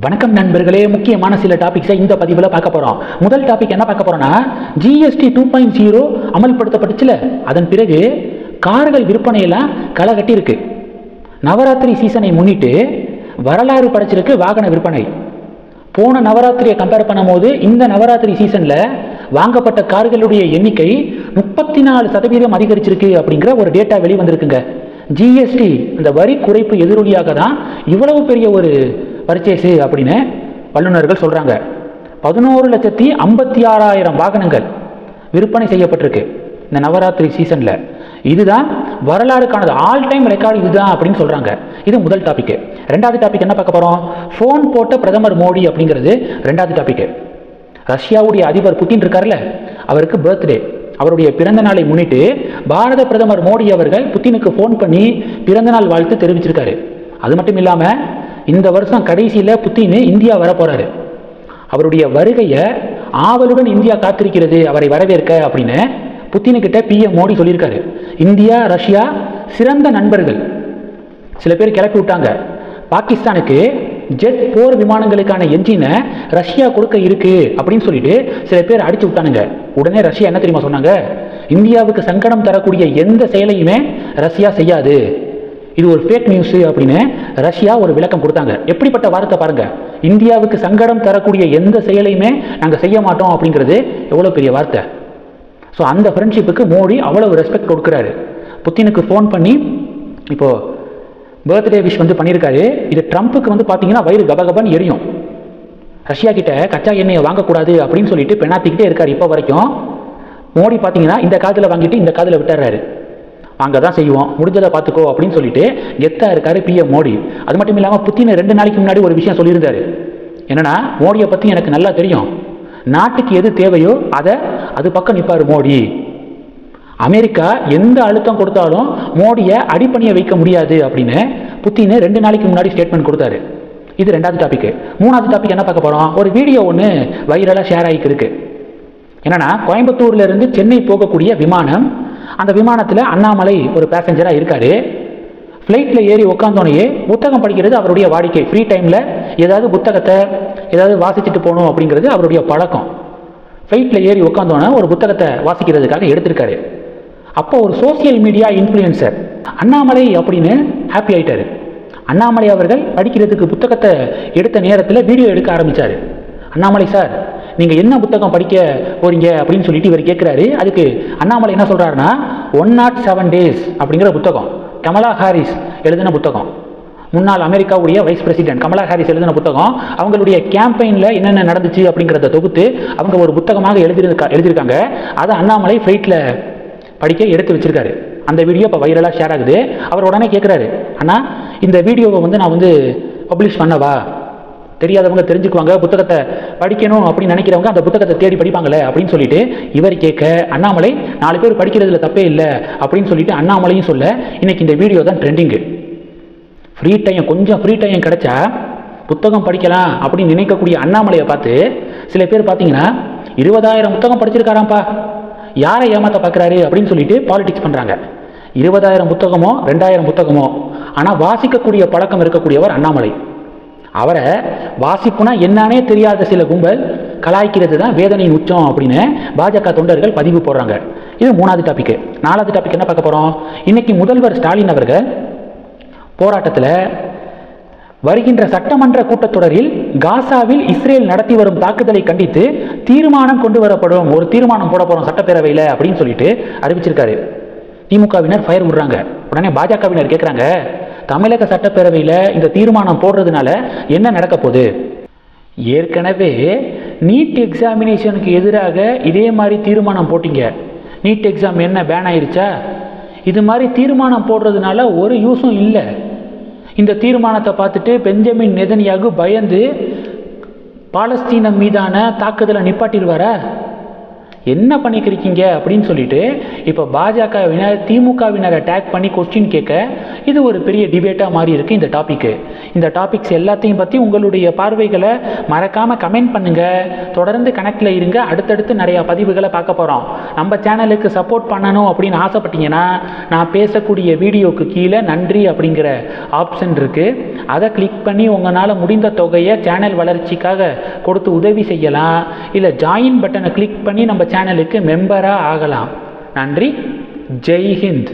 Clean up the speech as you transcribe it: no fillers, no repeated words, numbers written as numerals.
வணக்கம் நண்பர்களே, முக்கியமான சில டாபிக்ஸை இந்த பதிவில் பார்க்க போகிறோம். முதல் டாபிக் என்ன பார்க்க போகிறோன்னா, ஜிஎஸ்டி 2.0 அமல்படுத்தப்பட்டுச்சுல, அதன் பிறகு கார்கள் விற்பனையெல்லாம் களை கட்டியிருக்கு. நவராத்திரி சீசனை முன்னிட்டு வரலாறு படைச்சிருக்கு வாகன விற்பனை. போன நவராத்திரியை கம்பேர் பண்ணும்போது இந்த நவராத்திரி சீசனில் வாங்கப்பட்ட கார்களுடைய எண்ணிக்கை 34% அதிகரிச்சிருக்கு அப்படிங்கிற ஒரு டேட்டா வெளிவந்திருக்குங்க. ஜிஎஸ்டி அந்த வரி குறைப்பு எதிரொலியாக தான் இவ்வளவு பெரிய ஒரு பர்ச்சேஸு அப்படின்னு வல்லுநர்கள் சொல்கிறாங்க. 11,56,000 வாகனங்கள் விற்பனை செய்யப்பட்டிருக்கு இந்த நவராத்திரி சீசனில். இதுதான் வரலாறுக்கானது, ஆல் டைம் ரெக்கார்டு இதுதான் அப்படின்னு சொல்கிறாங்க. இது முதல் டாபிக். ரெண்டாவது டாபிக் என்ன பார்க்க போகிறோம், ஃபோன் போட்ட பிரதமர் மோடி அப்படிங்கிறது ரெண்டாவது டாபிக். ரஷ்யாவுடைய அதிபர் புட்டின் இருக்கார்ல, அவருக்கு பர்த்டே, அவருடைய பிறந்த நாளை முன்னிட்டு பாரத பிரதமர் மோடி அவர்கள் புட்டினுக்கு ஃபோன் பண்ணி பிறந்தநாள் வாழ்த்து தெரிவிச்சிருக்காரு. அது மட்டும் இல்லாமல் இந்த வருஷம் கடைசியில் புட்டின் இந்தியா வர போகிறாரு. அவருடைய வருகையை ஆவலுடன் இந்தியா காத்திருக்கிறது அவரை வரவேற்க அப்படின்னு புட்டினுக்கிட்ட பிஎம் மோடி சொல்லியிருக்காரு. இந்தியா ரஷ்யா சிறந்த நண்பர்கள். சில பேர் கிளப்பி விட்டாங்க, பாகிஸ்தானுக்கு ஜெட் போர் விமானங்களுக்கான என்ஜினை ரஷ்யா கொடுக்க இருக்கு அப்படின்னு சொல்லிட்டு சில பேர் அடிச்சு விட்டானுங்க. உடனே ரஷ்யா என்ன தெரியுமா சொன்னாங்க, இந்தியாவுக்கு சங்கடம் தரக்கூடிய எந்த செயலையுமே ரஷ்யா செய்யாது, இது ஒரு ஃபேக் நியூஸ் அப்படின்னு ரஷ்யா ஒரு விளக்கம் கொடுத்தாங்க. எப்படிப்பட்ட வார்த்தை பாருங்க, இந்தியாவுக்கு சங்கடம் தரக்கூடிய எந்த செயலையுமே நாங்கள் செய்ய மாட்டோம் அப்படிங்கிறது எவ்வளோ பெரிய வார்த்தை. ஸோ அந்த ஃப்ரெண்ட்ஷிப்புக்கு மோடி அவ்வளவு ரெஸ்பெக்ட் கொடுக்குறாரு. புட்டினுக்கு ஃபோன் பண்ணி இப்போது பர்த்டே விஷ் பண்ணியிருக்காரு. இது ட்ரம்ப்புக்கு பார்த்தீங்கன்னா வயிறு கபகபன்னு எரியும். ரஷ்யா கிட்ட கச்சா எண்ணெயை வாங்கக்கூடாது அப்படின்னு சொல்லிட்டு பெண்ணாத்திக்கிட்டே இருக்காரு இப்போ வரைக்கும். மோடி பார்த்தீங்கன்னா இந்த காதில் வாங்கிட்டு இந்த காதில் விட்டுறாரு. வாங்க தான் செய்வோம், முடிஞ்சதை பார்த்துக்கோ அப்படின்னு சொல்லிட்டு கெத்தா இருக்காரு பிஎம் மோடி. அது மட்டும் இல்லாமல் புட்டின் 2 நாளைக்கு முன்னாடி ஒரு விஷயம் சொல்லியிருந்தாரு. என்னன்னா, மோடியை பற்றி எனக்கு நல்லா தெரியும், நாட்டுக்கு எது தேவையோ அது பக்கம் நிற்பார் மோடி. அமெரிக்கா எந்த அழுத்தம் கொடுத்தாலும் மோடியை அடிப்பணிய வைக்க முடியாது அப்படின்னு புட்டின் 2 நாளைக்கு முன்னாடி ஸ்டேட்மெண்ட் கொடுத்தாரு. இது ரெண்டாவது டாபிக். மூணாவது டாபிக் என்ன பார்க்க போகிறோம், ஒரு வீடியோ ஒன்று வைரலாக ஷேர் ஆகிக்கு இருக்கு. என்னன்னா, கோயம்புத்தூர்ல இருந்து சென்னை போகக்கூடிய விமானம், அந்த விமானத்தில் அண்ணாமலை ஒரு பேசஞ்சராக இருக்காரு. ஃப்ளைட்டில் ஏறி உட்காந்தோனையே புத்தகம் படிக்கிறது அவருடைய வாடிக்கை. ஃப்ரீ டைமில் ஏதாவது புத்தகத்தை ஏதாவது வாசிச்சுட்டு போகணும் அப்படிங்கிறது அவருடைய பழக்கம். ஃப்ளைட்டில் ஏறி உட்காந்தோன்னே ஒரு புத்தகத்தை வாசிக்கிறதுக்காக எடுத்திருக்காரு. அப்போ ஒரு சோசியல் மீடியா இன்ஃப்ளூயன்சர் அண்ணாமலை அப்படின்னு ஹாப்பி ஆகிட்டார். அண்ணாமலை அவர்கள் படிக்கிறதுக்கு புத்தகத்தை எடுத்த நேரத்தில் வீடியோ எடுக்க ஆரம்பித்தார். அண்ணாமலை சார், நீங்கள் என்ன புத்தகம் படிக்க போறீங்க அப்படின்னு சொல்லிட்டு இவர் கேட்குறாரு. அதுக்கு அண்ணாமலை என்ன சொல்கிறாருன்னா, 107 days அப்படிங்கிற புத்தகம், கமலா ஹாரிஸ் எழுதின புத்தகம், முன்னாள் அமெரிக்காவுடைய வைஸ் பிரசிடென்ட் கமலா ஹாரிஸ் எழுதின புத்தகம். அவங்களுடைய கேம்பெயினில் என்னென்ன நடந்துச்சு அப்படிங்கிறத தொகுத்து அவங்க ஒரு புத்தகமாக எழுதியிருக்காங்க. அதை அண்ணாமலை ஃப்ளைட்டில் படிக்க எடுத்து வச்சிருக்காரு. அந்த வீடியோ இப்போ வைரலாக ஷேர் ஆகுது. அவர் உடனே கேட்குறாரு, அண்ணா இந்த வீடியோவை நான் பப்ளிஷ் பண்ணவா, தெரியாதவங்க தெரிஞ்சுக்குவாங்க, புத்தகத்தை படிக்கணும் அப்படின்னு நினைக்கிறவங்க அந்த புத்தகத்தை தேடி படிப்பாங்களே அப்படின்னு சொல்லிட்டு இவர் கேட்க, அண்ணாமலை 4 பேர் படிக்கிறதுல தப்பே இல்லை அப்படின்னு சொல்லிட்டு அண்ணாமலையும் சொல்ல, இன்னைக்கு இந்த வீடியோ தான் ட்ரெண்டிங்கு. கொஞ்சம் ஃப்ரீ டைம் கிடைச்சா புத்தகம் படிக்கலாம் அப்படின்னு நினைக்கக்கூடிய அண்ணாமலையை பார்த்து சில பேர் பார்த்தீங்கன்னா 20,000 புத்தகம் படிச்சிருக்காராம்ப்பா, யாரை ஏமாற்ற பார்க்குறாரு அப்படின்னு சொல்லிட்டு பாலிடிக்ஸ் பண்ணுறாங்க. 20,000 புத்தகமோ 2,000 புத்தகமோ, ஆனால் வாசிக்கக்கூடிய பழக்கம் இருக்கக்கூடியவர் அண்ணாமலை. அவரை வாசிப்புனா என்னன்னே தெரியாத சில கும்பல் கலாய்க்கிறது தான் வேதனையின் உச்சம் அப்படின்னு பாஜக தொண்டர்கள் பதிவு போடுறாங்க. இது மூணாவது டாபிக். நாலாவது டாபிக் என்ன பார்க்க போகிறோம், இன்னைக்கு முதல்வர் ஸ்டாலின் அவர்கள் போராட்டத்தில் வருகின்ற சட்டமன்ற கூட்டத்தொடரில் காசாவில் இஸ்ரேல் நடத்தி வரும் தாக்குதலை கண்டித்து தீர்மானம் கொண்டு வரப்படும், ஒரு தீர்மானம் போட போகிறோம் சட்டப்பேரவையில் அப்படின்னு சொல்லிட்டு அறிவிச்சிருக்காரு. திமுகவினர் ஃபயர் விடுறாங்க. உடனே பாஜகவினர் கேட்குறாங்க, தமிழக சட்டப்பேரவையில் இந்த தீர்மானம் போடுறதுனால என்ன நடக்க போகுது? ஏற்கனவே நீட் எக்ஸாமினேஷனுக்கு எதிராக இதே மாதிரி தீர்மானம் போட்டிங்க, நீட் எக்ஸாம் என்ன பேன் ஆயிருச்சா? இது மாதிரி தீர்மானம் போடுறதுனால ஒரு யூஸும் இல்லை. இந்த தீர்மானத்தை பார்த்துட்டு பெஞ்சமின் நெதன்யாகு பயந்து பாலஸ்தீனம் மீதான தாக்குதலை நிப்பாட்டிடுவாரா? என்ன பண்ணிக்கிருக்கீங்க அப்படின்னு சொல்லிட்டு இப்போ பாஜகவினர் திமுகவினரை டேக் பண்ணி கொஸ்டின் கேட்க இது ஒரு பெரிய டிபேட்டாக மாறி இருக்குது இந்த டாப்பிக்கு. இந்த டாபிக்ஸ் எல்லாத்தையும் பற்றி உங்களுடைய பார்வைகளை மறக்காமல் கமெண்ட் பண்ணுங்கள். தொடர்ந்து கனெக்டில் இருங்க. அடுத்தடுத்து நிறையா பதிவுகளை பார்க்க போகிறோம். நம்ம சேனலுக்கு சப்போர்ட் பண்ணணும் அப்படின்னு ஆசைப்பட்டீங்கன்னா நான் பேசக்கூடிய வீடியோக்கு கீழே நன்றி அப்படிங்கிற ஆப்ஷன் இருக்குது. அதை கிளிக் பண்ணி உங்களால் முடிந்த தொகையை சேனல் வளர்ச்சிக்காக கொடுத்து உதவி செய்யலாம். இல்லை ஜாயின் பட்டனை கிளிக் பண்ணி நம்ம சேனலுக்கு மெம்பராக ஆகலாம். நன்றி. ஜெய் ஹிந்த்.